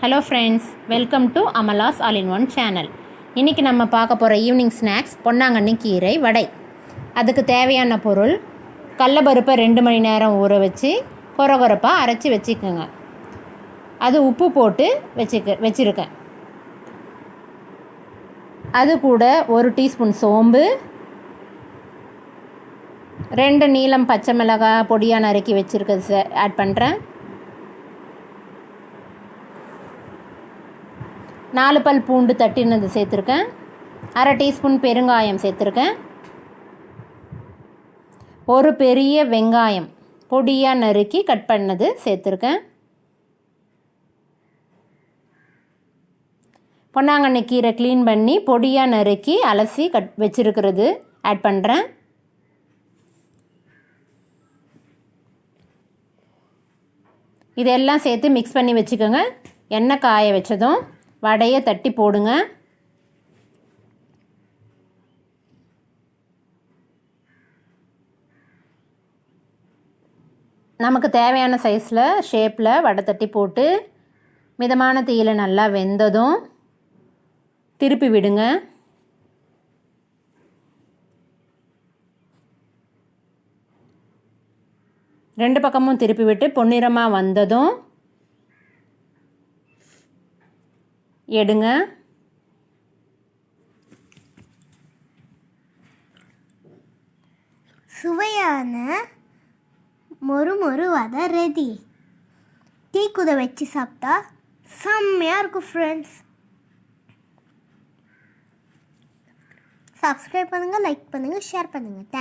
Hello friends, welcome to Amala's all in one channel. இன்றைக்கி நம்ம பார்க்க போகிற ஈவினிங் ஸ்நாக்ஸ் பொன்னாங்கண்ணி கீரை வடை. அதுக்கு தேவையான பொருள்: கடலப்பருப்பை 2 மணி நேரம் ஊற வச்சு கொரகொரப்பாக அரைச்சி வச்சுக்கோங்க. அது உப்பு போட்டு வச்சுருக்கேன். அது கூட 1 டீஸ்பூன் சோம்பு, 2 நீளம் பச்சை மிளகாய் பொடியாக நறுக்கி வச்சுருக்கிறது ஆட் பண்ணுறேன். 4 பல் பூண்டு தட்டினது சேர்த்துருக்கேன். அரை டீஸ்பூன் பெருங்காயம் சேர்த்துருக்கேன். ஒரு பெரிய வெங்காயம் பொடியாக நறுக்கி கட் பண்ணது சேர்த்துருக்கேன். பொன்னாங்கண்ணி கீரை க்ளீன் பண்ணி பொடியாக நறுக்கி அலசி வச்சுருக்கிறது ஆட் பண்ணுறேன். இதெல்லாம் சேர்த்து மிக்ஸ் பண்ணி வச்சுக்கோங்க. எண்ணெய் காய வச்சதும் வடையை தட்டி போடுங்க. நமக்கு தேவையான சைஸில் ஷேப்பில் வடை தட்டி போட்டு மிதமான தீயில் நல்லா வெந்ததும் திருப்பி விடுங்க. ரெண்டு பக்கமும் திருப்பி விட்டு பொன்னிறமாக வந்ததும் எடுங்க. சுவையான மொறு வடை ரெடி. டீ கூட வச்சு சாப்பிட்டா செம்மையாக இருக்கும் ஃப்ரெண்ட்ஸ். சப்ஸ்கிரைப் பண்ணுங்கள், லைக் பண்ணுங்கள், ஷேர் பண்ணுங்கள்.